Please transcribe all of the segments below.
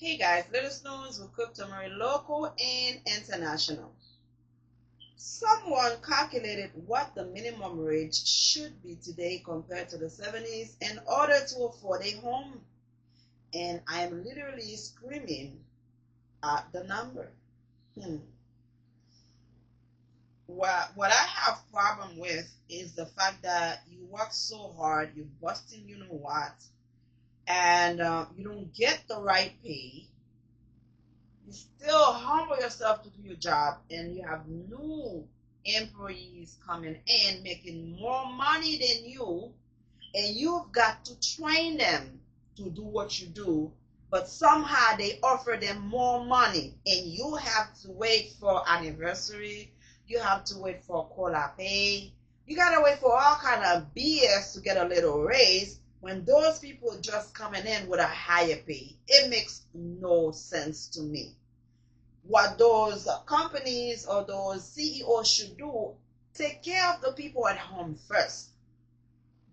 Hey guys, let us know with Crypto Marine local and international. Someone calculated what the minimum wage should be today compared to the 70s in order to afford a home. And I'm literally screaming at the number. Hmm. What I have problem with is the fact that you work so hard, you're busting you know what, and you don't get the right pay. You still humble yourself to do your job, and you have new employees coming in making more money than you, and you've got to train them to do what you do, but somehow they offer them more money, and you have to wait for anniversary, you have to wait for cola pay, you gotta wait for all kind of BS to get a little raise when those people just coming in with a higher pay. It makes no sense to me. What those companies or those CEOs should do, take care of the people at home first.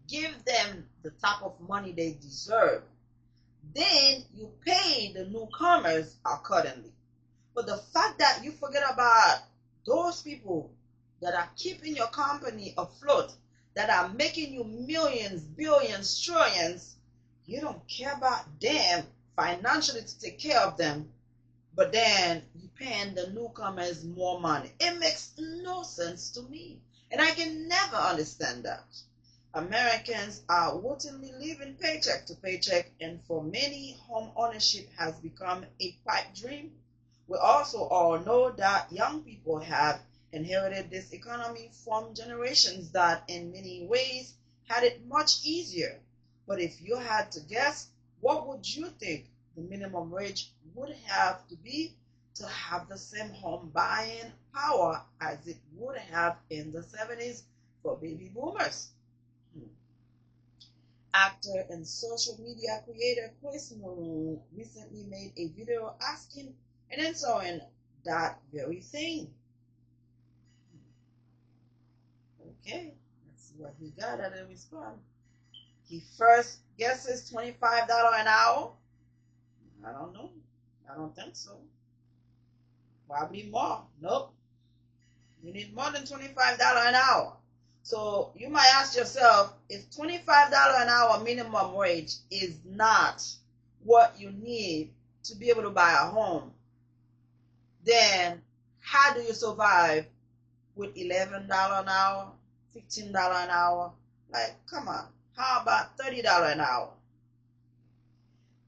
Give them the type of money they deserve. Then you pay the newcomers accordingly. But the fact that you forget about those people that are keeping your company afloat, that are making you millions, billions, trillions, you don't care about them financially to take care of them, but then you paying the newcomers more money. It makes no sense to me. And I can never understand that. Americans are routinely living paycheck to paycheck, and for many, home ownership has become a pipe dream. We also all know that young people have inherited this economy from generations that, in many ways, had it much easier. But if you had to guess, what would you think the minimum wage would have to be to have the same home buying power as it would have in the 70s for baby boomers? Actor and social media creator Chris Maroon recently made a video asking and answering that very thing. Okay, let's see what he got at a response. He first guesses $25 an hour. I don't know. I don't think so. Probably more. Nope. You need more than $25 an hour. So you might ask yourself, if $25 an hour minimum wage is not what you need to be able to buy a home, then how do you survive with $11 an hour, $15 an hour? Like, come on. How about $30 an hour?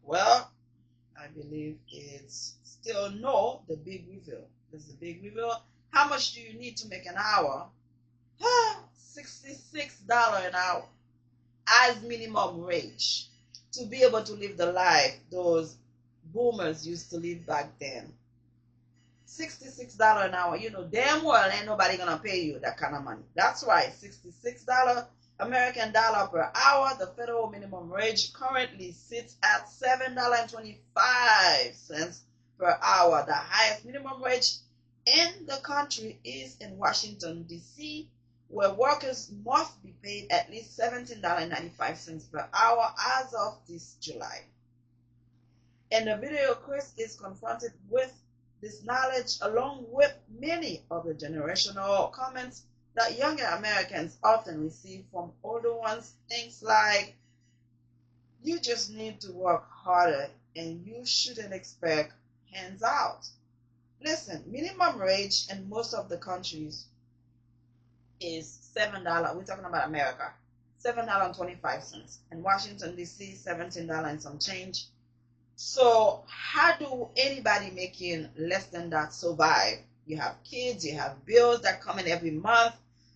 Well, I believe it's still no, the big reveal. This is the big reveal. How much do you need to make an hour? $66 an hour as minimum wage to be able to live the life those boomers used to live back then. $66 an hour. You know damn well ain't nobody gonna pay you that kind of money. That's right, $66 American dollar per hour. The federal minimum wage currently sits at $7.25 per hour. The highest minimum wage in the country is in Washington, D.C., where workers must be paid at least $17.95 per hour as of this July. In the video, Chris is confronted with this knowledge along with many of the generational comments that younger Americans often receive from older ones. Things like, you just need to work harder and you shouldn't expect hands out. Listen, minimum wage in most of the countries is $7. We're talking about America. $7.25. In Washington, D.C., $17 and some change. So how do anybody making less than that survive? You have kids, you have bills that come in every month.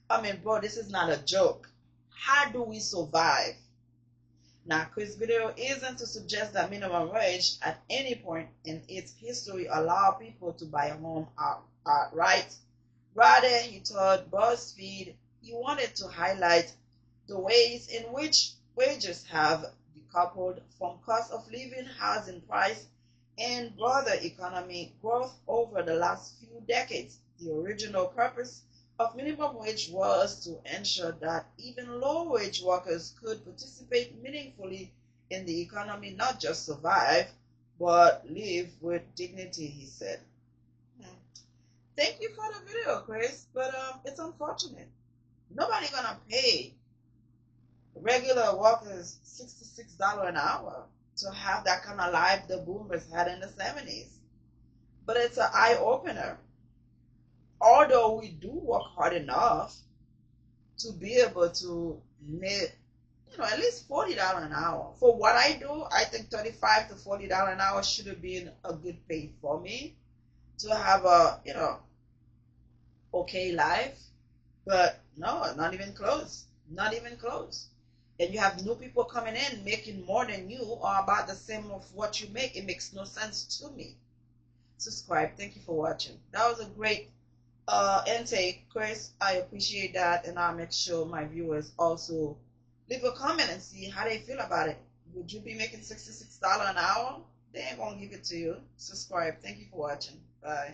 I mean, bro, this is not a joke. How do we survive? Now, Chris' video isn't to suggest that minimum wage at any point in its history allow people to buy a home outright. Rather, he told BuzzFeed he wanted to highlight the ways in which wages have decoupled from cost of living, housing price, and broader economic growth over the last few decades. The original purpose of minimum wage was to ensure that even low-wage workers could participate meaningfully in the economy, not just survive. but live with dignity, he said. Hmm. Thank you for the video, Chris, but it's unfortunate. Nobody gonna pay regular workers $66 an hour to have that kind of life the boomers had in the 70's. But it's an eye opener. Although we do work hard enough to be able to make, at least $40 an hour. For what I do, I think $35 to $40 an hour should have been a good pay for me to have a, okay life. But no, not even close. Not even close. And you have new people coming in making more than you or about the same of what you make. It makes no sense to me. Subscribe. Thank you for watching. That was a great intake, Chris. I appreciate that, and I'll make sure my viewers also leave a comment and see how they feel about it. Would you be making $66 an hour? They ain't gonna give it to you. Subscribe. Thank you for watching. Bye.